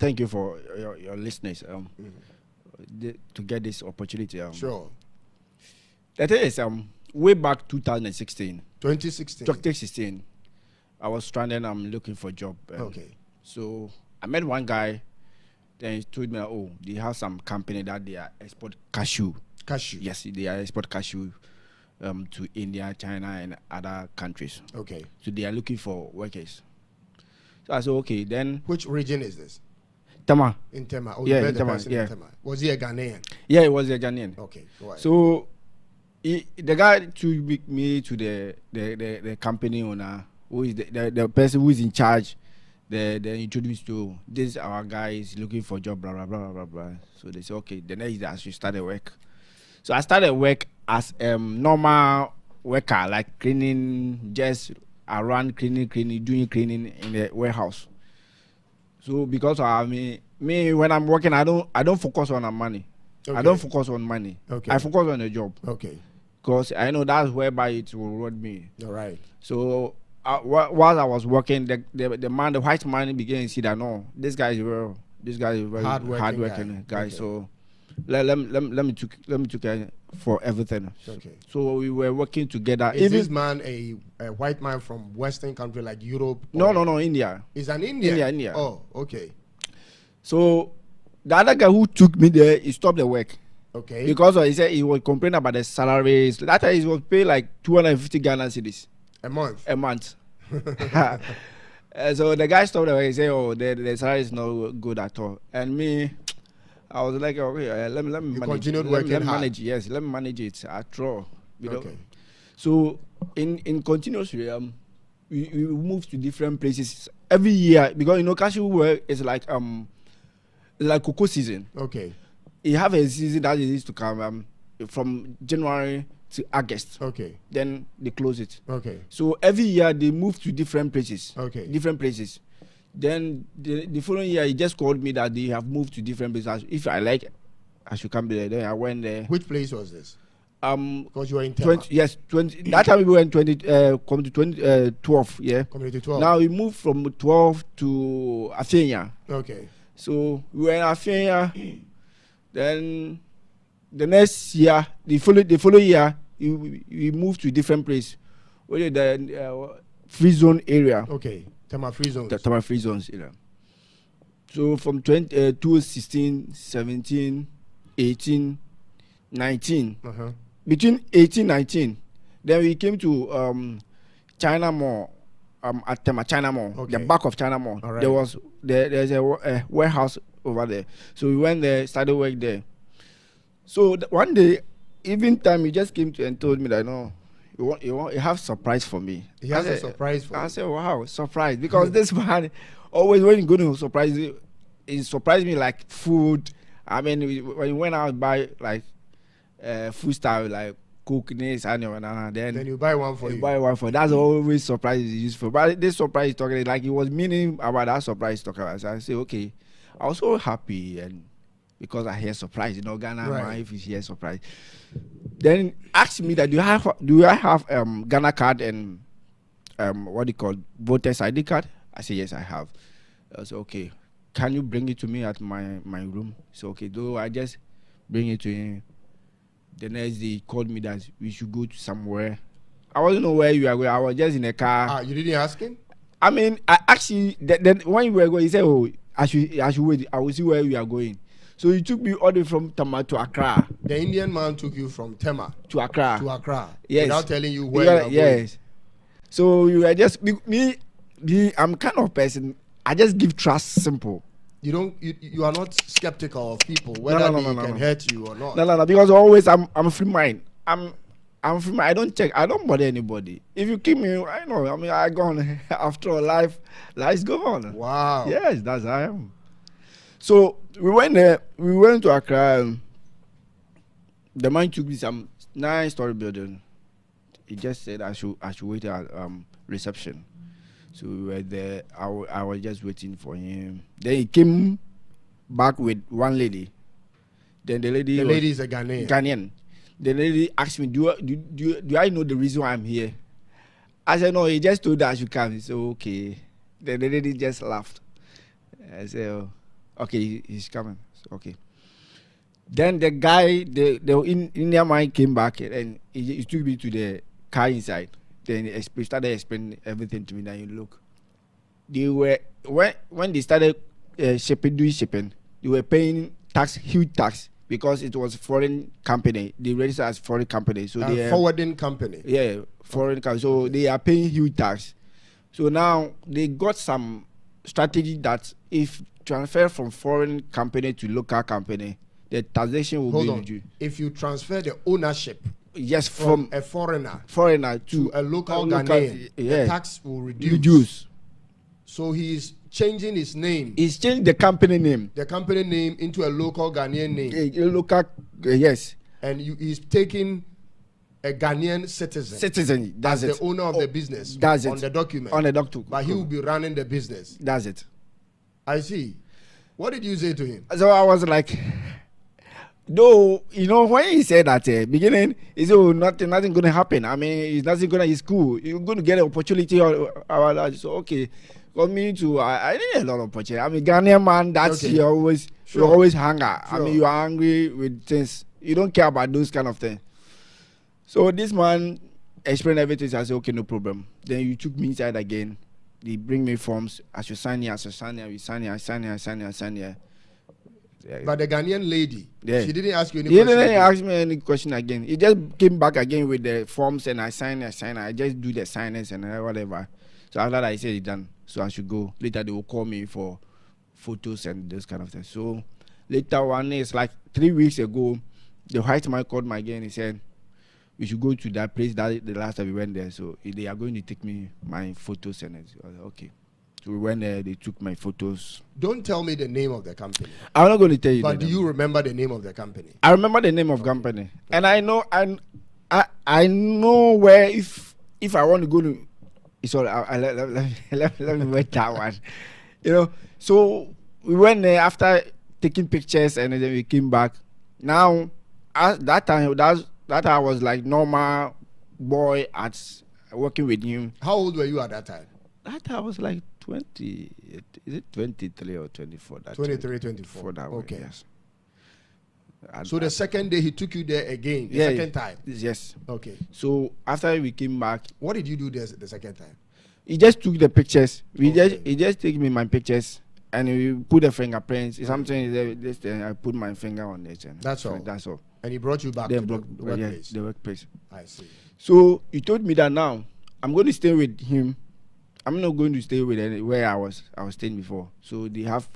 thank you for your listeners to get this opportunity. Sure. The thing is, way back 2016. 2016. 2016, I was stranded. I'm looking for a job. Okay. So I met one guy. Then he told me, oh, they have some company that they are export cashew. Cashew. Yes, they are export cashew to India, China, and other countries. Okay. So they are looking for workers. So I said, okay, then. Which region is this? Tema. In Tema. Oh, yeah, you met in the Tema. person Yeah. in Tema. Was he a Ghanaian? Yeah, he was a Ghanaian. Okay, go ahead. So the guy took me to the company owner, who is the person who is in charge. They introduced to this our guy is looking for a job, blah blah blah blah blah. So they said, okay, the next day I should start work. So I started work as normal worker, like cleaning, just around cleaning, doing cleaning in the warehouse. So because of me when I'm working, I don't focus on the money. Okay. I don't focus on money. Okay. I focus on the job. Okay. Because I know that's whereby it will reward me. All right. So while I was working, the white man began to see that no, this guy is very hardworking guy. Okay. So let me took for everything. Okay. So we were working together. Is this man a white man from Western country like Europe? No, India. He's an Indian? India. Oh, okay. So the other guy who took me there, he stopped the work. Okay. Because he said he was complaining about the salaries. That time he was paid like 250 Ghana cedis. A month. So the guy stopped the work. He said, "Oh, the salary is not good at all." And me, I was like, "Okay, let me manage. Continued working let me hard. manage. Yes, let me manage it after all." You know? Okay. So in continuous we move to different places every year because cashew work is like cocoa season. Okay. You have a season that is to come from January to August. Okay. Then they close it. Okay. So every year they move to different places. Okay. Different places. Then the following year he just called me that they have moved to different places. If I like, I should come there. Then I went there. Which place was this? Because you were in 20. Yes, 20. That time we were in 2012. Yeah. Community 12. Now we moved from 12 to Afenya. Okay. So we were in Afenya. Then the next year, the following year, we moved to a different place. Where the free zone area. Okay. Tema free zones. The Tema free zones area. So from 2016, 17, 18, 19. Uh-huh. Between 18, 19, then we came to China Mall. At Tema China Mall, Okay. the back of China Mall. All right. There's a warehouse over there. So we went there, started work there. So one day, evening time, he just came to and told me that no, you have surprise for me. He has a surprise for you. I said, wow, surprise, because this man always when he go to surprise you, he surprised me like food. I mean, when he went out buy like food stuff like cook this and then you buy one for you. Buy one for that's always surprise is useful. But this surprise is talking like he was meaning about that surprise talking about. So I say okay, I was so happy and because I hear surprise, Ghana Right. man, if you hear surprise. Then asked me that do I have Ghana card and what do you call voters ID card? I said yes, I have. I said okay, can you bring it to me at my room? So okay, do I just bring it to him? The next day he called me that we should go to somewhere. I wasn't know where you are going. I was just in a car. You didn't ask him? I mean, I actually then when you were going, he said, "Oh, I should wait. I will see where we are going." So he took me all the way from Tema to Accra. The Indian man took you from Tema to Accra. Yes. Without telling you where you are going. Yes. So you were just me. I'm kind of person. I just give trust simple. You are not skeptical of people whether they can hurt you or not. No. Because always I'm free mind. I'm free mind. I don't check. I don't bother anybody. If you keep me, I know. I mean, I gone after all life's gone. Wow. Yes, that's how I am. So we went there. We went to Accra. The man took me some 9-story building. He just said I should wait at reception. So we were there. I was just waiting for him. Then he came back with one lady. Then the lady is a Ghanaian. The lady asked me, do I know the reason why I'm here? I said, no, he just told her I should come. He said, okay. Then the lady just laughed. I said, oh, Okay, he's coming. Okay. Then the guy, the Indian man came back and he took me to the car inside. Then he started explaining everything to me. Then you look, they were when they started doing shipping, they were paying huge tax because it was foreign company. They registered as foreign company, so they forwarding company. Yeah, foreign company. So they are paying huge tax. So now they got some strategy that if transfer from foreign company to local company, the taxation will be reduced. If you transfer the ownership, yes, from a foreigner to a local Ghanaian, the tax will reduce. So he's changing his name. He's changed the company name. The company name into a local Ghanaian name. A local, yes. And he's taking a Ghanaian citizen. That's as the owner of the business. That's on the document. On the document. But he will be running the business. That's it. I see. What did you say to him? So I was like, though, when he said that beginning, he said, oh, nothing going to happen. I mean, it's nothing going to, it's cool. You're going to get an opportunity. So, okay. For me too, I need a lot of opportunity. I mean, Ghanaian man, that's you always hang out. Sure. I mean, you are angry with things. You don't care about those kind of things. So this man explained everything. So I said, okay, no problem. Then you took me inside again. They bring me forms. I should sign here. We sign here. Yeah. But the Ghanaian lady, she didn't ask you any question. He didn't ask me any question again. He just came back again with the forms and I sign. I just do the signings and whatever. So after that, I said it's done. So I should go. Later, they will call me for photos and those kind of things. So later one is like 3 weeks ago, the white man called me again. He said, we should go to that place that the last time we went there. So they are going to take me my photos and I was like, okay. So we went there, they took my photos. Don't tell me the name of the company. I'm not going to tell you. But do you remember the name of the company? I remember the name of company. And I know I where if I want to go to, it's all let me wait that one. So we went there after taking pictures and then we came back. Now that time I was like normal boy at working with him. How old were you at that time? That time I was like 20. Is it 23 or 24? 23, 24. That okay. Way, yes. So the second day he took you there again, second time? Yes. Okay. So after we came back. What did you do there the second time? He just took the pictures. He just take me my pictures and he put the fingerprints. It's something I put my finger on it. And that's all. That's all. And he brought you back to the workplace. The workplace. I see. So he told me that now I'm going to stay with him. I'm not going to stay with where I was staying before. So they have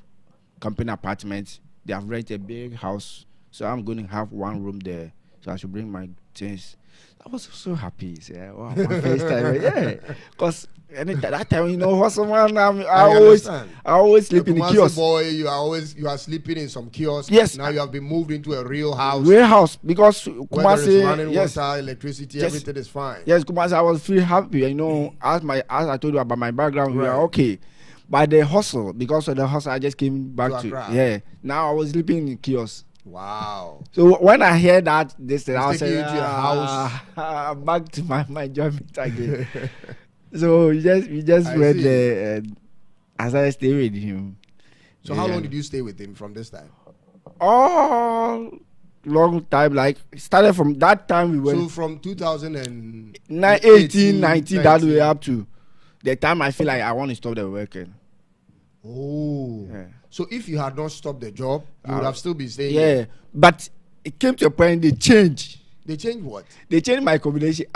company apartments. They have rented a big house. So I'm going to have one room there. So I should bring my things. I was so happy. Wow, my first time. Yeah. Because that time, hustle man, I always sleep in the kiosk. Boy, you are sleeping in some kiosk. Yes. Now you have been moved into a real house. Real house. Because Kumasi, running water, electricity, everything is fine. Yes, Kumasi, I was feel happy. As I told you about my background, we are okay. But the hustle, because of the hustle, I just came back to yeah. Now I was sleeping in the kiosk. Wow. So when I hear that, I was taking you to your house. Back to my job again. So we just went there and I started staying with him. So how long did you stay with him from this time? Oh, long time. Like started from that time we went. So from 2018, 19, that way up to the time I feel like I want to stop the working. Oh. Yeah. So if you had not stopped the job, you would have still been staying there. But it came to a point they changed. They changed what? They changed my accommodation.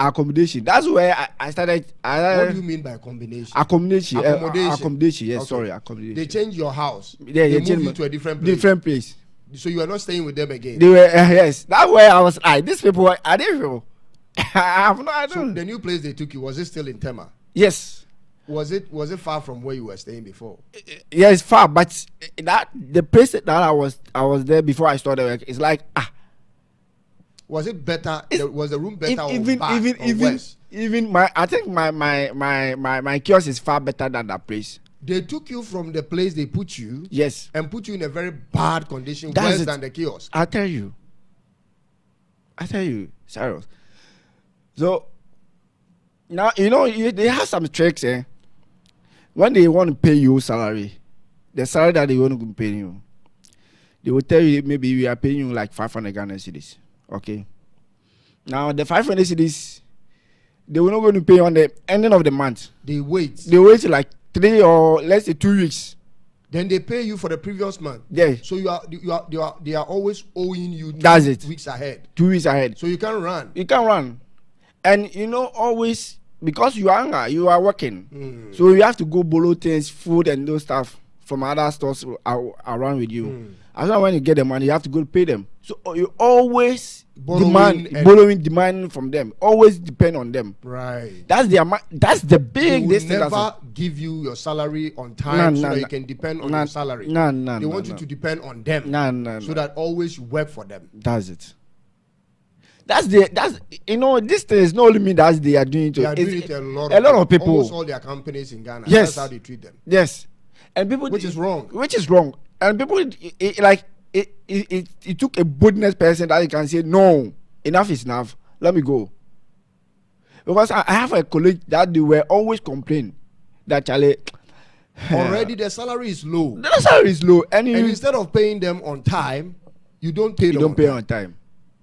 That's where I started. What do you mean by accommodation? Accommodation. Yes, okay. Sorry, accommodation. They changed your house. Yeah, they moved you to a different place. So you are not staying with them again. They were yes. That's where I was. These people are they real? I have no idea. So the new place they took you, was it still in Tema? Yes. Was it far from where you were staying before? Yeah, it's far, but the place that I was there before I started work is like Was it better? Was the room better even I think my kiosk is far better than that place. They took you from the place they put you, yes, and put you in a very bad condition, worse than the kiosk. I tell you, serious. So now they have some tricks, when they want to pay you salary, the salary that they want to pay you, They will tell you maybe we are paying you like 500 Ghana cedis. Okay. Now the 500 cedis, they were not going to pay on the ending of the month. They wait. They wait like 3 or let's say 2 weeks. Then they pay you for the previous month. Yeah. So they are always owing you 2 weeks ahead. 2 weeks ahead. So you can't run. You can't run. And always because you are working. So you have to go borrow things, food and those stuff from other stores around with you. As long when you get the money, you have to go pay them. So you always demand from them. Always depend on them. Right. That's the big. They will never give you your salary on time so that you can depend on your salary. They want you to depend on them. So that always you work for them. That's it. This thing is not only me that they are doing it. They are doing it a lot of people. Almost all their companies in Ghana. Yes. That's how they treat them. Yes. And people, which is wrong. And people, it took a boldness person that you can say, no, enough is enough. Let me go. Because I have a colleague that they were always complaining that Charlie, already the salary is low. The salary is low, and instead of paying them on time, you don't pay them. On time.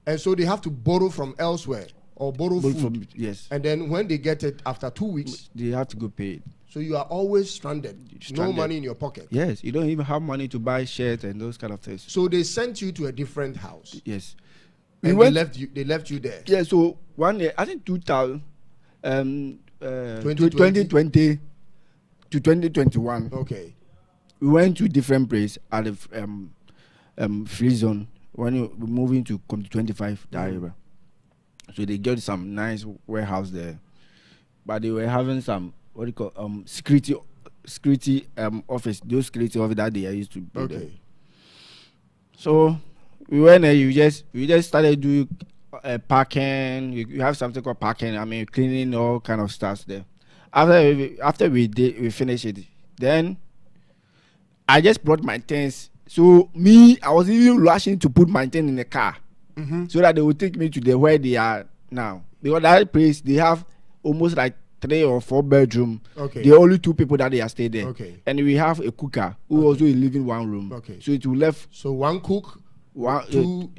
And so they have to borrow from elsewhere or borrow food. Yes. And then when they get it after 2 weeks, they have to go pay it. So you are always stranded. No money in your pocket. Yes, you don't even have money to buy shirts and those kind of things. So they sent you to a different house. Yes. And they left you there. Yeah, so one year, I think 2020 to 2021. Okay. We went to different place at the free zone when we moving to come to 25 that area. So they got some nice warehouse there. But they were having some security office, those security office that they are used to be there. So we went there. We just started doing parking. You have something called parking. I mean, cleaning all kind of stuff there. After we finished it, then I just brought my things. So I was even rushing to put my things in the car, so that they would take me to where they are now. Because that place they have almost like 3 or 4 bedroom. Okay. There are only 2 people that they are staying there. Okay. And we have a cooker who also is living one room. Okay. So it will left. So one cook, two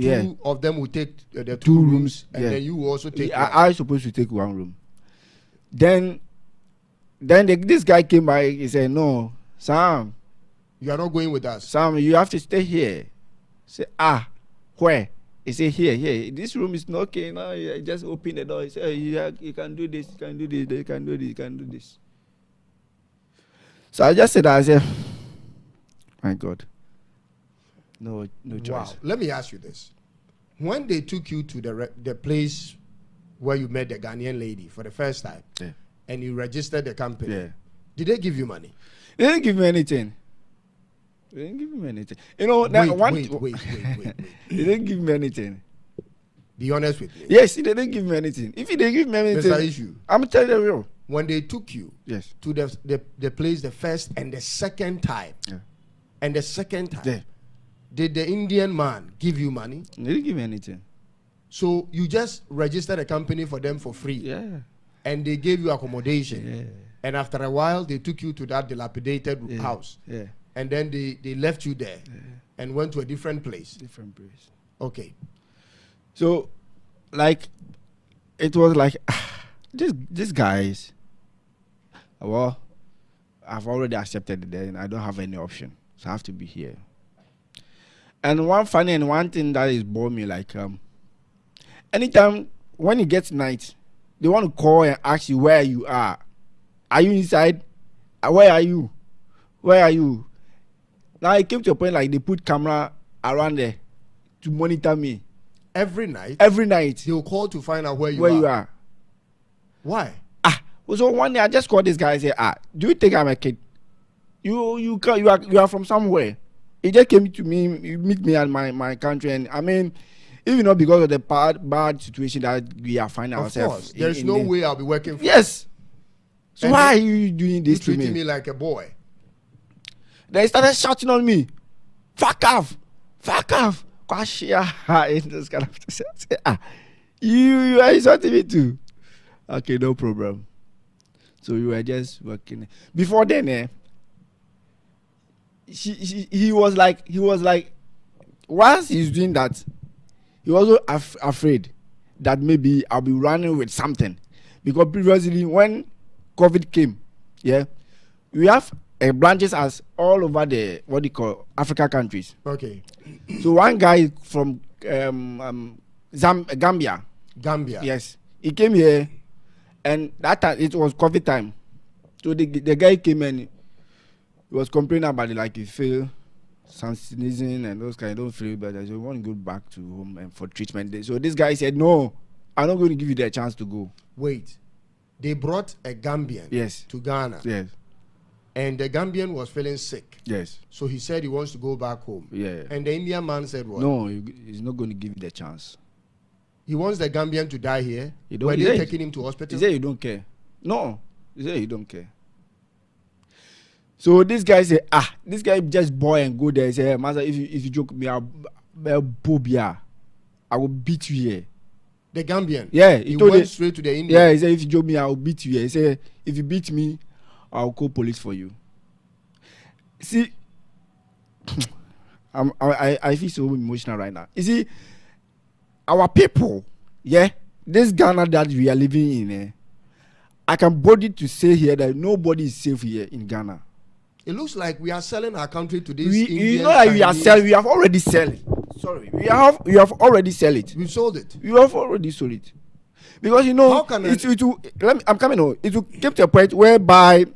of them will take the 2 2 rooms, and then you will also take. I supposed to take 1 room. Then this guy came by. He said, "No, Sam, you are not going with us. Sam, you have to stay here." Say, where? He said, here. This room is not okay now. You just open the door. He said, you can do this, you can do this, you can do this, you can do this. So I just said, my God. No choice. Wow. Let me ask you this. When they took you to the place where you met the Ghanaian lady for the first time, and you registered the company, did they give you money? They didn't give me anything. They didn't give me anything. Wait. They didn't give me anything. Be honest with me. Yes, they didn't give me anything. If they give me anything, that's the issue. I'm telling you. When they took you to the place the first and the second time, did the Indian man give you money? They didn't give me anything. So you just registered a company for them for free. Yeah. And they gave you accommodation. Yeah. And after a while, they took you to that dilapidated house. Yeah. And then they left you there and went to a different place. Okay. So, it was like, these guys, well, I've already accepted it and I don't have any option. So I have to be here. And one thing that is bore me, anytime when it gets night, they want to call and ask you where you are. Are you inside? Where are you? Where are you? Now it came to a point they put camera around there to monitor me. Every night? Every night. They will call to find out where you are. Why? So one day I just called this guy and said, do you think I'm a kid? You are from somewhere. He just came to me, meet me at my country, and I mean, even not because of the bad situation that we are finding ourselves. Of course, there's no way I'll be working for you. Yes. So why are you doing this to me? Treating me like a boy. They started shouting on me. Fuck off. This kind of thing. You are insulting me too. Okay, no problem. So we were just working. Before then, he was like once he's doing that, he also afraid that maybe I'll be running with something, because previously when COVID came, yeah, we have branches as all over the what do you call Africa countries. Okay. So one guy from Gambia. Gambia. Yes, he came here, and that time it was COVID time. So the guy came and he was complaining about it, like he feel some sneezing and those kind. Don't feel better. So he want to go back to home and for treatment. So this guy said, "No, I'm not going to give you the chance to go." Wait, they brought a Gambian. Yes. To Ghana. Yes. And the Gambian was feeling sick. Yes. So he said he wants to go back home. Yeah. And the Indian man said what? No, he's not going to give you the chance. He wants the Gambian to die here. Were they taking him to hospital? He said you don't care. No, he said you don't care. So this guy said, this guy just boy and go there. He said, "Master, if you joke me, I will beat you here." The Gambian. Yeah, he went straight to the Indian. Yeah, he said, "If you joke me, I will beat you here." He said, "If you beat me, I'll call police for you." See, I feel so emotional right now. You see, our people, yeah, this Ghana that we are living in, I can boldly to say here that nobody is safe here in Ghana. It looks like we are selling our country to this Indian. You know that we are selling. We have already sold it. Sorry, we have already sold it. We sold it. We have already sold it, because I'm coming on. It will get to a point whereby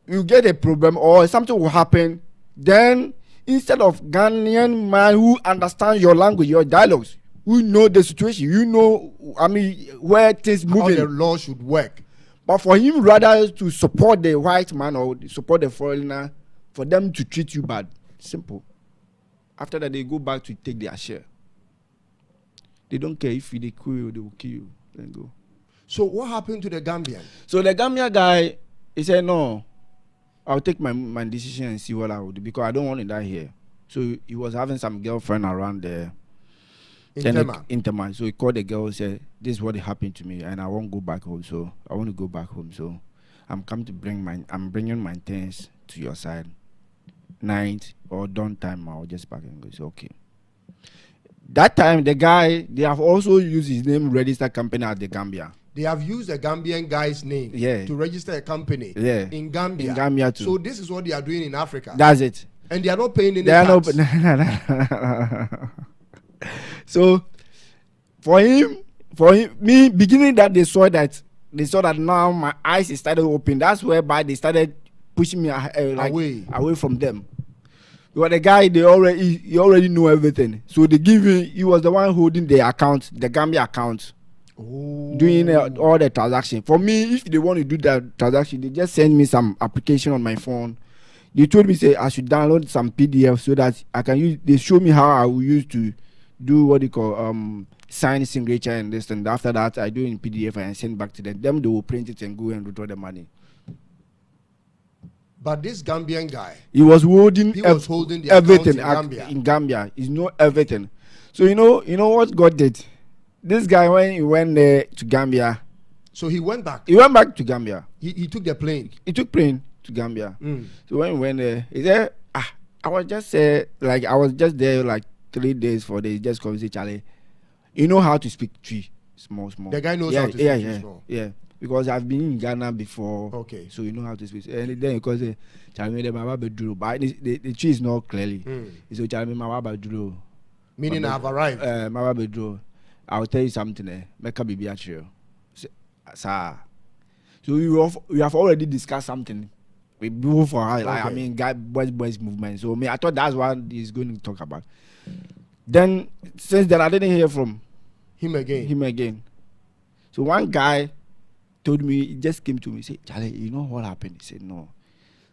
you get a problem or something will happen. Then instead of Ghanaian man who understands your language, your dialogues, who know the situation, where things moving, how the law should work. But for him rather to support the white man or support the foreigner, for them to treat you bad. Simple. After that, they go back to take their share. They don't care if they kill you, they will kill you. Then go. So what happened to the Gambian? So the Gambian guy, he said, "No, I'll take my decision and see what I will do, because I don't want to die here." So he was having some girlfriend around there. Interma. So he called the girl and said, "This is what happened to me, and I won't go back home. So I want to go back home. So I'm bringing my things to your side. Night or dawn time, I'll just back and go." So okay. That time, the guy, they have also used his name, register company at the Gambia. They have used a Gambian guy's name to register a company in Gambia. In Gambia too. So this is what they are doing in Africa. That's it. And they are not paying any tax. So for him, me beginning that they saw that now my eyes started open. That's whereby they started pushing me away from them. Because the guy, he already know everything. So they give him. He was the one holding the account, the Gambia account, doing all the transaction. For me, if they want to do that transaction, they just send me some application on my phone. They told me say I should download some PDF so that I can use. They show me how I will use to do what they call sign signature and this, and after that I do in PDF and send back to them. Them they will print it and go and withdraw the money. But this Gambian guy, he was holding the everything in Gambia. He know everything. So you know what God did. This guy, when he went there to Gambia, so he went back. He went back to Gambia. He took the plane. He took plane to Gambia. So when he went there, he said, I was just there 3 days, 4 days, just come say, "Charlie, you know how to speak tree, small." The guy knows how to speak tree small. Yeah, because I've been in Ghana before. Okay. So you know how to speak. And then because Charlie, the Mama Bedru, but the tree is not clearly. So Charlie, Mama Bedru. Meaning I've arrived. Mama Bedru, I'll tell you something. Make a baby at you. So we have already discussed something. We move for her, boys movement. So I thought that's what he's going to talk about. Then since then I didn't hear from him again. So one guy told me, he just came to me, say, "Charlie, you know what happened?" He said, "No."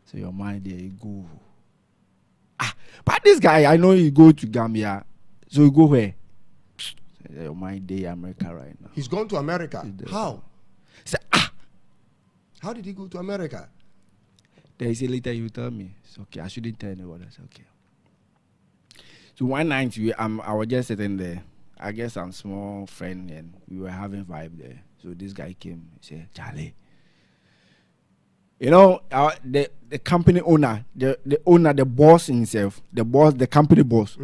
So your mind there, you go. But this guy, I know he go to Gambia. So you go where? Your mind there, America right now. He's gone to America. How? Say, How did he go to America? Then he said, "Later you tell me." It's okay. I shouldn't tell anyone. I said, okay. So one night I was just sitting there. I guess some small friend, and we were having vibe there. So this guy came. He said, "Charlie, the company owner, the owner, the boss himself, the company boss,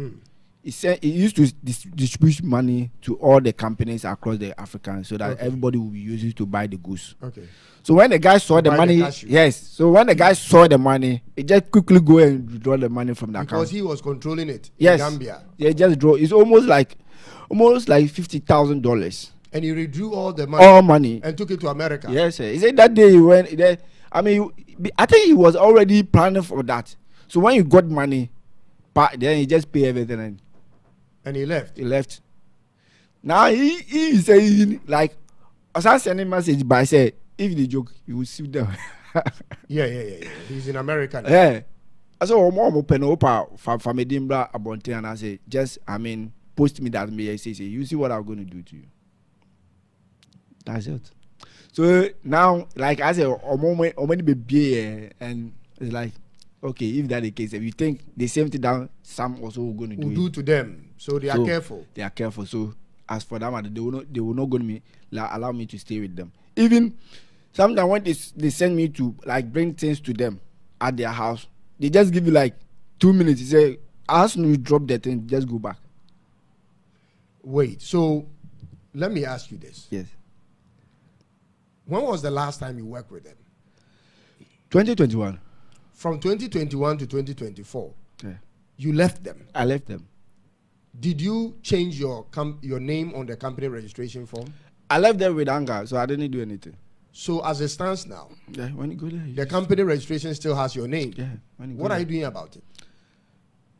He used to distribute money to all the companies across the African, so that everybody will be using it to buy the goods. Okay. So when the guy saw the money, so when the guy saw the money, he just quickly go and withdraw the money from the account. Because he was controlling it in Gambia. Yeah, just draw. It's almost like $50,000. And he withdrew all the money. All money. And took it to America. Yes, sir. He said that day he went there. I mean, I think he was already planning for that. So when he got money, then he just pay everything and he left. He left. Now he is saying, like, as I send a message, but I say, if the joke, you will see them. Yeah. He's in America now. Yeah. I said, I'm open up for me dimbra abonte, and I say, just, I mean, post me that me. I say, you see what I'm going to do to you. That's it. So now, like I said, I'm be and it's like, okay, if that's the case, if you think the same thing that some also going to do to them, so they are careful. They are careful. So as for that, they will not going to allow me to stay with them. Even sometimes when they send me to like bring things to them at their house, they just give you like 2 minutes. They say, as soon as you drop that thing, just go back. Wait, so let me ask you this. Yes. When was the last time you worked with them? 2021. From 2021 to 2024, you left them. I left them. Did you change your name on the company registration form? I left them with anger, so I didn't do anything. So as it stands now, when you go there, the company registration still has your name. Yeah. What are you doing about it?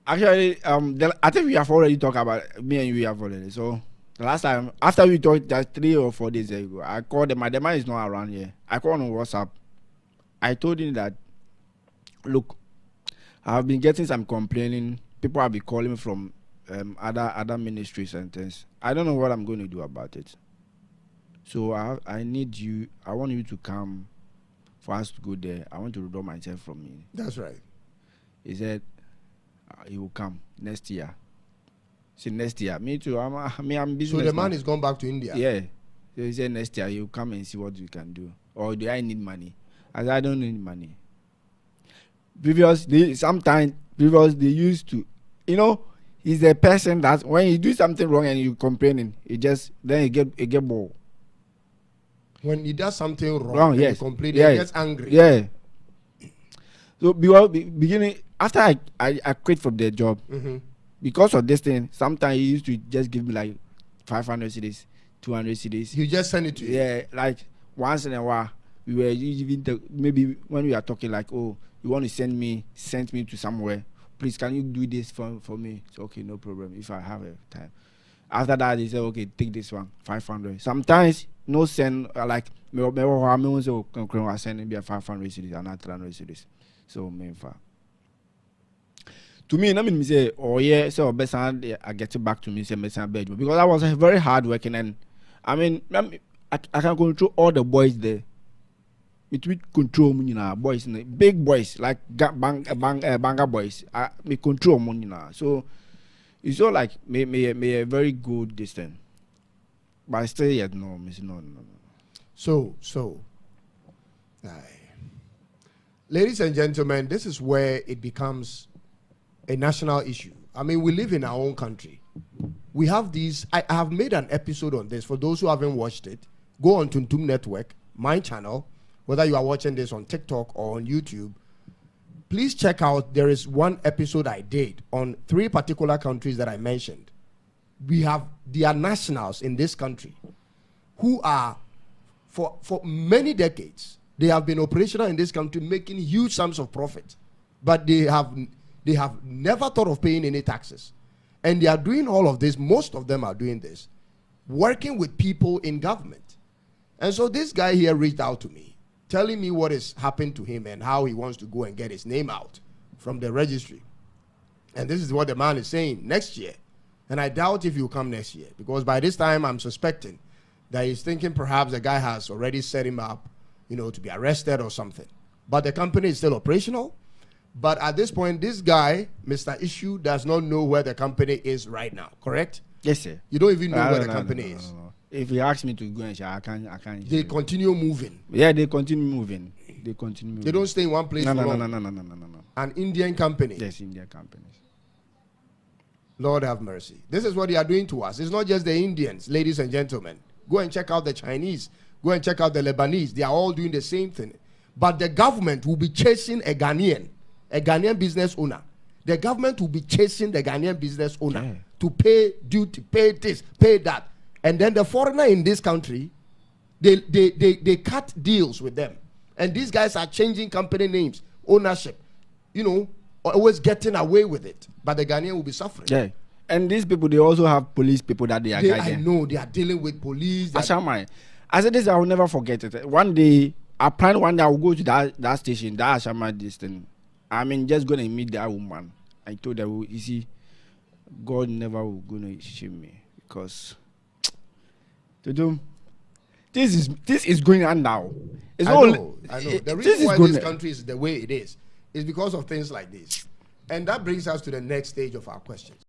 Actually, I think we have already talked about me and you have already. So the last time after we talked, that 3 or 4 days ago, I called them. My man is not around here. I called on WhatsApp. I told him that, look, I've been getting some complaining. People have been calling me from other ministries and things. I don't know what I'm going to do about it. So I need you. I want you to come for us to go there. I want to withdraw myself from me. That's right. He said he will come next year. See, next year. Me too. I'm busy. So the man is going back to India. Yeah. So he said next year he will come and see what you can do. Or do I need money? I said I don't need money. Sometimes they used to, he's a person that when you do something wrong and you complaining, he get bored. When he does something wrong, yes, he complains, he gets angry. Yeah. So beginning after I quit from the job, because of this thing, sometimes he used to just give me like 500 cedis, 200 cedis. You just send it to you. Yeah, like once in a while, we were even maybe when we are talking like, oh, you want to send me to somewhere, please can you do this for me? So okay, no problem. If I have a time. After that, they say, okay, take this one, 500. Sometimes no send like me I send maybe 500 cedis and not 300 cedis. So main far. To me, I mean, say, oh yeah, so best I get it back to me, say, bedroom, because I was very hard working, and I mean, I can control all the boys there. It will control me, boys, big boys like banga boys. Me control money now, so it's all like me a very good distance, but I still yet no. So, ladies and gentlemen, this is where it becomes a national issue. I mean, we live in our own country. We have these. I have made an episode on this. For those who haven't watched it, go on Tuntum Network, my channel, whether you are watching this on TikTok or on YouTube. Please check out, there is one episode I did on 3 particular countries that I mentioned. We have their nationals in this country who are, for many decades, they have been operational in this country making huge sums of profit. But they have never thought of paying any taxes. And they are doing all of this, most of them are doing this, working with people in government. And so this guy here reached out to me, telling me what has happened to him and how he wants to go and get his name out from the registry. And this is what the man is saying, next year. And I doubt if he'll come next year, because by this time I'm suspecting that he's thinking perhaps the guy has already set him up, to be arrested or something. But the company is still operational. But at this point, this guy, Mr. Issue, does not know where the company is right now, correct? Yes, sir. You don't even know where the company is. No. If he asks me to go and share, I can't. They continue moving. Yeah, they continue moving. They don't stay in one place for long. No. An Indian company. Yes, Indian companies. Lord have mercy. This is what they are doing to us. It's not just the Indians, ladies and gentlemen. Go and check out the Chinese. Go and check out the Lebanese. They are all doing the same thing. But the government will be chasing a Ghanaian business owner. The government will be chasing the Ghanaian business owner to pay duty, pay this, pay that. And then the foreigner in this country, they cut deals with them. And these guys are changing company names, ownership, always getting away with it. But the Ghanaian will be suffering. Yeah. And these people, they also have police people that they are guiding. I know, they are dealing with police. I said this, I will never forget it. One day, I planned one day I will go to that station, that Ashama, this thing. Just going to meet that woman. I told her, you see, God never will going to shame me. Because, this is going on now. It's I know. The reason why this country is the way it is because of things like this. And that brings us to the next stage of our questions.